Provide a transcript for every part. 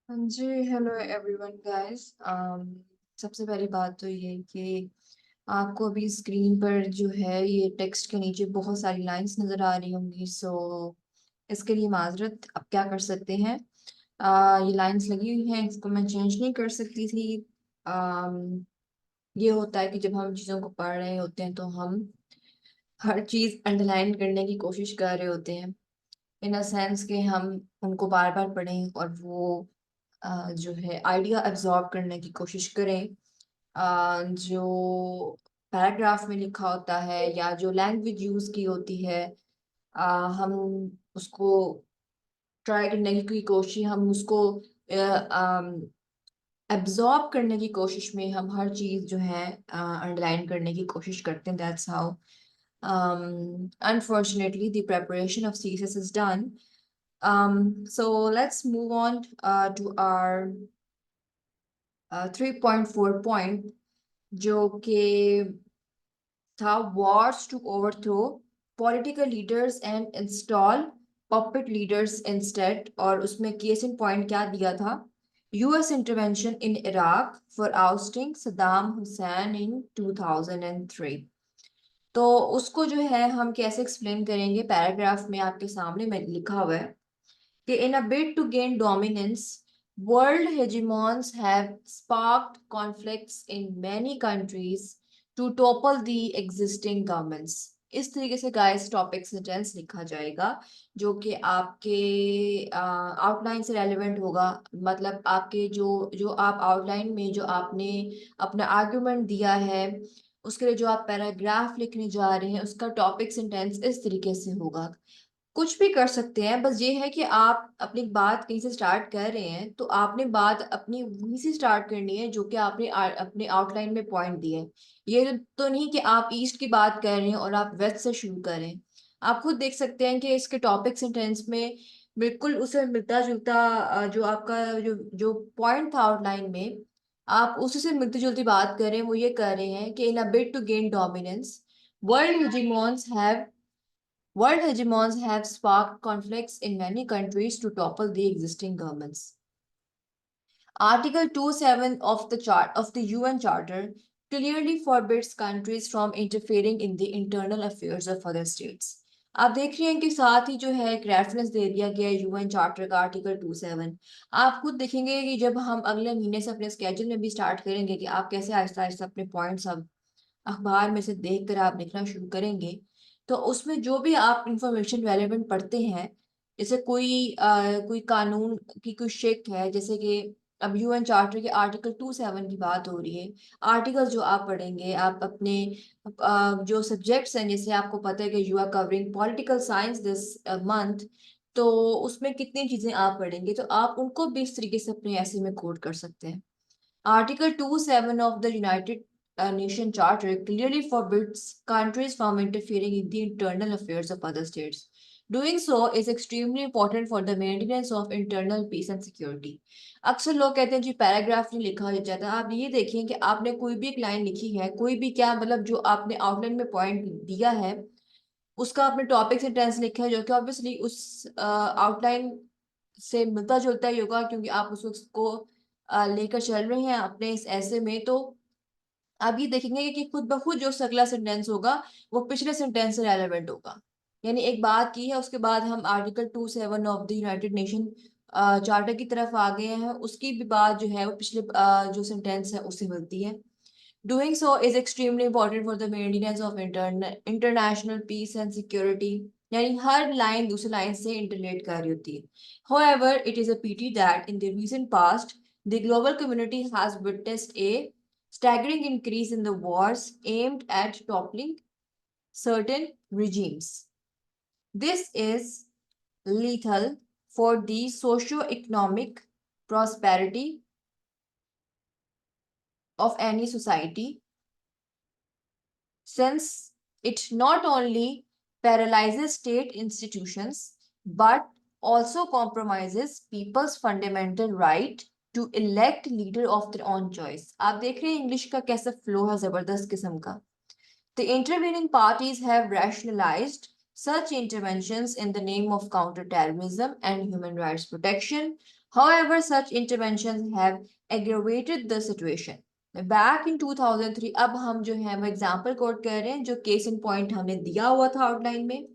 हाँ जी, hello everyone guys. सबसे पहली बात तो ये कि आपको अभी स्क्रीन पर जो है ये टेक्स्ट के नीचे बहुत सारी लाइंस नज़र आ रही होंगी। सो इसके लिए माजरत अब क्या कर सकते हैं। ये लाइंस लगी हुई हैं, इसको मैं चेंज नहीं कर सकती थी। um, ये होता है कि जब हम चीज़ों को पढ़ रहे होते हैं तो हम हर चीज़ अंडरलाइन करने की कोशिश कर रहे होते हैं, इन अ सेंस कि हम उनको बार बार पढ़ें और वो जो है आइडिया एब्जॉर्ब करने की कोशिश करें। जो पैराग्राफ में लिखा होता है या जो लैंग्वेज यूज की होती है, हम उसको ट्राई करने की कोशिश, हम उसको एब्जॉर्ब करने की कोशिश में हम हर चीज जो है अंडरलाइन करने की कोशिश करते हैं। That's how unfortunately the preparation of thesis is done. So let's move on to our 3.4 point, जो कि था wars to overthrow political leaders and install puppet leaders instead। और उसमें केस इन पॉइंट क्या दिया था? US intervention in Iraq for ousting Saddam Hussein in 2003। तो उसको जो है हम कैसे एक्सप्लेन करेंगे, पैराग्राफ में आपके सामने में लिखा हुआ है कि in a bid to gain dominance, world hegemons have sparked conflicts in many countries to topple the existing governments। इस तरीके से गाइस टॉपिक सेंटेंस लिखा जाएगा, जो कि आपके आउटलाइन से रेलेवेंट होगा। मतलब आपके जो जो आप आउटलाइन में जो आपने अपना आर्गुमेंट दिया है, उसके लिए जो आप पैराग्राफ लिखने जा रहे हैं, उसका टॉपिक सेंटेंस इस तरीके से होगा। कुछ भी कर सकते हैं, बस ये है कि आप अपनी बात कहीं से स्टार्ट कर रहे हैं तो आपने बात अपनी वहीं से स्टार्ट करनी है जो कि आपने अपने आउटलाइन में पॉइंट दिए हैं। ये तो नहीं कि आप ईस्ट की बात कर रहे हैं और आप वेस्ट से शुरू करें। आप खुद देख सकते हैं कि इसके टॉपिक सेंटेंस में बिल्कुल उसे मिलता जुलता जो आपका जो जो पॉइंट था आउटलाइन में, आप उसी से मिलती जुलती बात कर रहे हैं। वो ये कर रहे हैं कि in a bid to gain dominance, world hegemons have World hegemons have sparked conflicts in many countries to topple the existing governments. Article 27 of the UN Charter clearly forbids countries from interfering in the internal affairs of other states। आप देख रहे हैं कि साथ ही जो है एक reference दे दिया गया है यूएन चार्टर का, आर्टिकल 27। आप खुद देखेंगे कि जब हम अगले महीने से अपने स्केड्यूल में भी स्टार्ट करेंगे कि आप कैसे आहिस्ता आहिस्ता अपने पॉइंट्स अब अखबार में से देख कर आप लिखना शुरू करेंगे, तो उसमें जो भी आप इंफॉर्मेशन रेलेवेंट पढ़ते हैं, जैसे कोई कानून की कोई शिक है, जैसे कि अब यूएन चार्टर के आर्टिकल 27 की बात हो रही है। आर्टिकल जो आप पढ़ेंगे, आप अपने जो सब्जेक्ट्स हैं, जैसे आपको पता है कि you are covering political science this month, तो उसमें कितनी चीजें आप पढ़ेंगे तो आप उनको भी इस तरीके से अपने ऐसे में कोड कर सकते हैं। Article 27 of the United Nation Charter clearly forbids countries from interfering in the internal affairs of other states. Doing so is extremely important for the maintenance of internal peace and security। अक्सर लोग कहते हैं जी paragraph नहीं लिखा जाता। आप ये देखें कि आपने कोई भी एक लाइन लिखी है, कोई भी क्या मतलब जो आपने आउटलाइन में पॉइंट दिया है, उसका आपने टॉपिक सेंटेंस लिखा है जो कि ऑब्वियसली उस आउटलाइन से मिलता जुलता ही होगा, क्योंकि आप उसको लेकर चल रहे हैं अपने इस ऐसे में। तो आप ये देखेंगे कि खुद ब खुद जो अगला सेंटेंस होगा वो पिछले सेंटेंस से रेलेवेंट होगा। यानी एक बात की है, उसके बाद हम article 27 of the United nation charter की तरफ आ गए हैं, उसकी भी बात जो है वो पिछले जो सेंटेंस है उससे मिलती है। Doing so is extremely important for the maintenance of international peace and security। यानी हर लाइन दूसरी लाइन से इंटरलेट कर रही होती है। However, it is a pity that in the recent past, the global community has witnessed a staggering increase in the wars aimed at toppling certain regimes। This is lethal for the socio-economic prosperity of any society, since it not only paralyzes state institutions but also compromises people's fundamental right to elect leader of their own choice। आप देख रहे हैं English का कैसा flow है, जबरदस्त किस्म का। The intervening parties have rationalized such interventions in the name of counterterrorism and human rights protection. However, such interventions have aggravated the situation. Back in 2003, अब हम जो है वो एग्जाम्पल कोट कर रहे हैं जो केस इन पॉइंट हमने दिया हुआ था आउटलाइन में.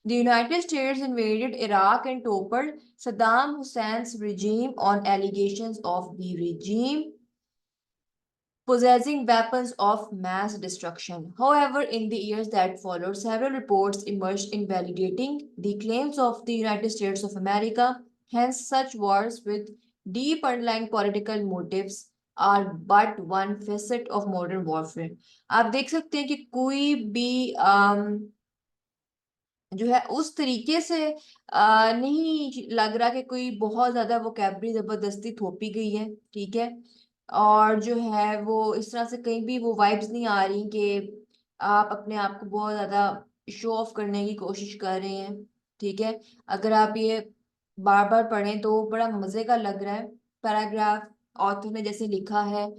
The United States invaded Iraq and toppled Saddam Hussein's regime on allegations of the regime possessing weapons of mass destruction. However, in the years that followed, several reports emerged invalidating the claims of the United States of America. Hence, such wars with deep underlying political motives are but one facet of modern warfare. आप देख सकते हैं कि कोई भी जो है उस तरीके से नहीं लग रहा कि कोई बहुत ज्यादा वोकैबुलरी जबरदस्ती थोपी गई है. ठीक है. और जो है वो इस तरह से कहीं भी वो वाइब्स नहीं आ रही कि आप अपने आप को बहुत ज्यादा शो ऑफ करने की कोशिश कर रहे हैं. ठीक है. अगर आप ये बार बार पढ़ें तो बड़ा मजे का लग रहा है. पैराग्राफ ऑथर ने जैसे लिखा है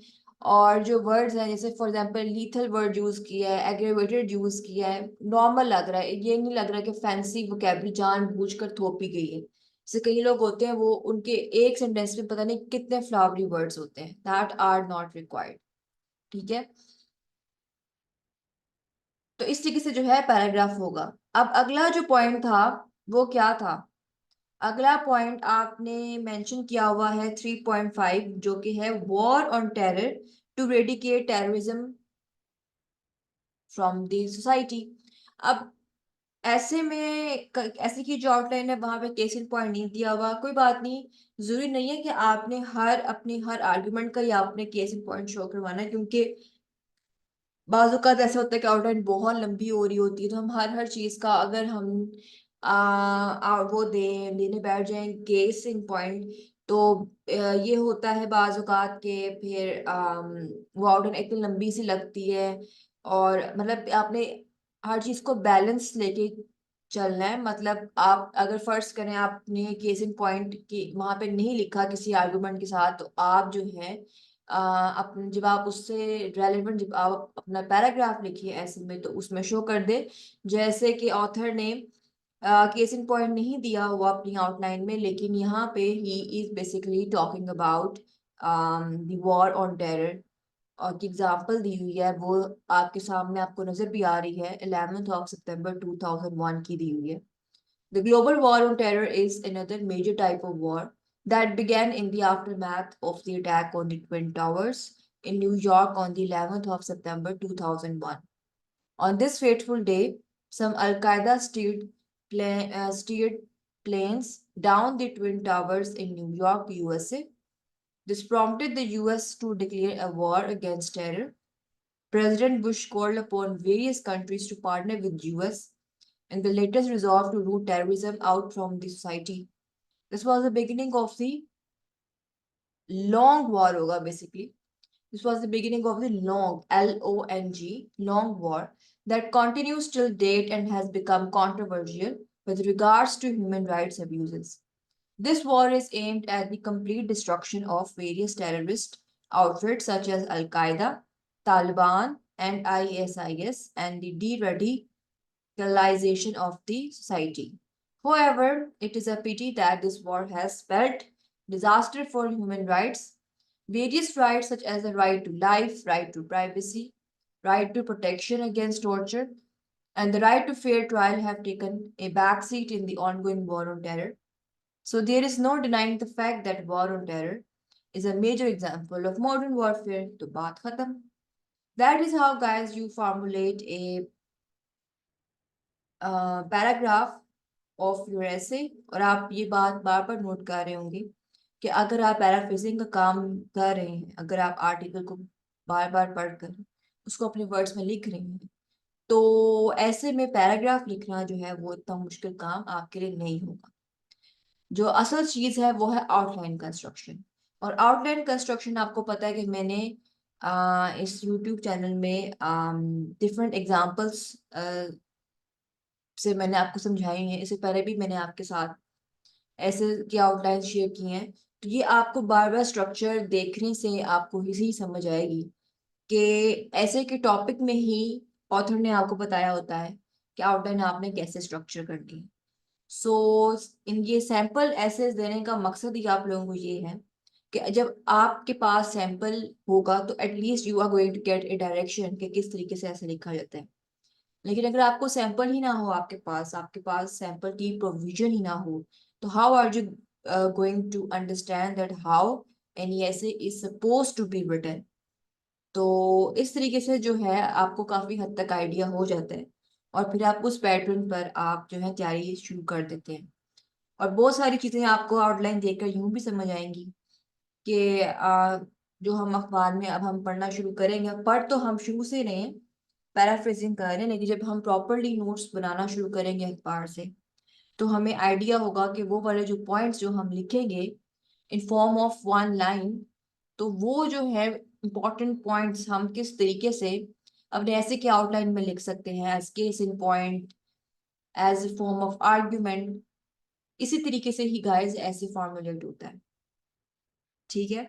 और जो वर्ड्स हैं जैसे for example lethal word use किया है, एग्रेवेटेड यूज किया है, नॉर्मल लग रहा है. ये नहीं लग रहा कि फैंसी वोकैबुलरी जानबूझकर थोपी गई है. जैसे कई लोग होते हैं वो उनके एक सेंटेंस में पता नहीं कितने फ्लावरी वर्ड्स होते हैं. That are not required. ठीक है. तो इस तरीके से जो है पैराग्राफ होगा. अब अगला जो पॉइंट था वो क्या था. अगला पॉइंट आपने मेंशन किया हुआ है 3.5 जो कि है war on terror to eradicate terrorism from the society. अब ऐसे में ऐसे की जो आउटलाइन है वहां पे केस इन पॉइंट नहीं दिया हुआ. कोई बात नहीं. जरूरी नहीं है कि आपने अपनी हर आर्गुमेंट का या आपने केस इन पॉइंट शो करवाना है क्योंकि बाज़ ऐसा होता है कि आउटलाइन बहुत लंबी हो रही होती है तो हम हर चीज का अगर हम वो लेने बैठ जाएं केस इन पॉइंट तो ये होता है बाज़ के फिर वो आउटलाइन इतनी लंबी सी लगती है. और मतलब आपने हर चीज को बैलेंस लेके चलना है. मतलब आप अगर फर्ज करें आपने केस इन पॉइंट की वहां पे नहीं लिखा किसी आर्गुमेंट के साथ तो आप जो है अपन जब आप उससे रेलेवेंट जब आप अपना पैराग्राफ लिखिए ऐसे में तो उसमें शो कर दे. जैसे कि ऑथर ने केस इन पॉइंट नहीं दिया हुआ अपनी आउटलाइन में लेकिन यहाँ पे he is basically talking about the war on terror और की एग्जाम्पल दी हुई है वो आपके सामने आपको नजर भी आ रही है. 11th of September 2001 की दी हुई है. The global war on terror is another major type of war that began in the aftermath of the attack on the Twin Towers in New York on the 11th of September 2001. On this fateful day, some Al Qaeda steered planes down the Twin Towers in New York, USA. This prompted the US to declare a war against terror. President Bush called upon various countries to partner with US in the latest resolve to root terrorism out from the society. This was the beginning of the long war hoga basically. This was the beginning of the long LONG long war that continues till date and has become controversial with regards to human rights abuses. This war is aimed at the complete destruction of various terrorist outfits such as Al Qaeda, Taliban, and ISIS, and the de-radicalization of the society. However, it is a pity that this war has spelled disaster for human rights. Various rights, such as the right to life, right to privacy, right to protection against torture, and the right to fair trial, have taken a backseat in the ongoing war on terror. So there is no denying the fact that war on terror is a major example of modern warfare. To baat khatam. That is how, guys, you formulate a paragraph of your essay. और आप ये बात बार बार note कर रहे होंगे कि अगर आप पैराफ्रेजिंग का काम कर रहे हैं, अगर आप आर्टिकल को बार बार पढ़कर उसको अपने वर्ड्स में लिख रहे हैं तो ऐसे में पैराग्राफ लिखना जो है वो इतना मुश्किल काम आपके लिए नहीं होगा. जो असल चीज है वो है आउटलाइन कंस्ट्रक्शन. और आउटलाइन कंस्ट्रक्शन आपको पता है कि मैंने इस यूट्यूब चैनल में डिफरेंट एग्जांपल्स से मैंने आपको समझाई हैं. इससे पहले भी मैंने आपके साथ ऐसे की आउटलाइन शेयर की हैं. तो ये आपको बार बार स्ट्रक्चर देखने से आपको इसी समझ आएगी कि ऐसे के टॉपिक में ही ऑथर ने आपको बताया होता है कि आउटलाइन आपने कैसे स्ट्रक्चर करनी है। सो इन ये सैंपल एसेस देने का मकसद ही आप लोगों को ये है कि जब आपके पास सैंपल होगा तो at least you are going to get a direction कि किस तरीके से ऐसे लिखा जाता है। लेकिन अगर आपको सैंपल ही ना हो, आपके पास सैंपल की प्रोविजन ही ना हो, तो how are you going to understand that how any essay is suppose to be written. तो इस तरीके से जो है आपको काफी हद तक आइडिया हो जाता है, और फिर आप उस पैटर्न पर आप जो है तैयारी शुरू कर देते हैं। और बहुत सारी चीजें आपको आउटलाइन देखकर यूं भी समझ आएंगी कि जो हम अखबार में अब हम पढ़ना शुरू करेंगे, पढ़ तो हम शुरू से रहे हैं, पैराफ्रेजिंग कर रहे हैं, लेकिन जब हम प्रॉपरली नोट्स बनाना शुरू करेंगे अखबार से, तो हमें आइडिया होगा कि वो वाले जो पॉइंट्स जो हम लिखेंगे in form of one line, तो वो जो है इंपॉर्टेंट पॉइंट्स हम किस तरीके से अपने ऐसे के आउटलाइन में लिख सकते हैं, as case in point, as a form of argument. इसी तरीके से ही गाइस ऐसे फॉर्मुलेट होता है। ठीक है,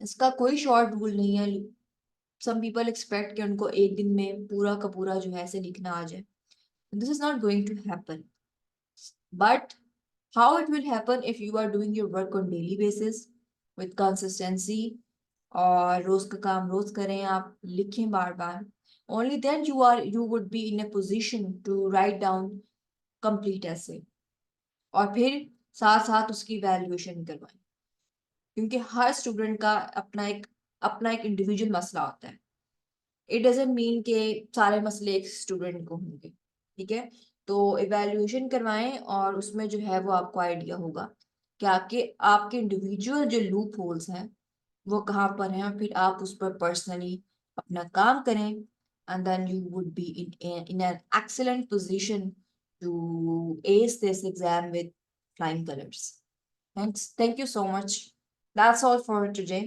इसका कोई शॉर्ट रूल नहीं है। सम पीपल एक्सपेक्ट कि उनको एक दिन में पूरा का पूरा जो है ऐसे लिखना आ जाए। This is not going to happen, but how it will happen if you are doing your work on daily basis with consistency, और रोज का काम रोज करें, आप लिखें बार बार, only then you would be in a position to write down complete essay, और फिर साथ साथ उसकी वैल्यूएशन करवाएं, क्योंकि हर स्टूडेंट का अपना एक इंडिविजुअल मसला होता है। इट डजेंट मीन के सारे मसले एक स्टूडेंट को होंगे। ठीक है, तो इवैल्यूएशन करवाएं और उसमें जो है वो आपको आइडिया होगा कि आपके इंडिविजुअल जो लूप होल्स हैं वो कहाँ पर हैं, फिर आप उस पर पर्सनली अपना काम करें, and then you would be in an excellent position to ace this exam with flying colors. Thank you so much. That's all for today.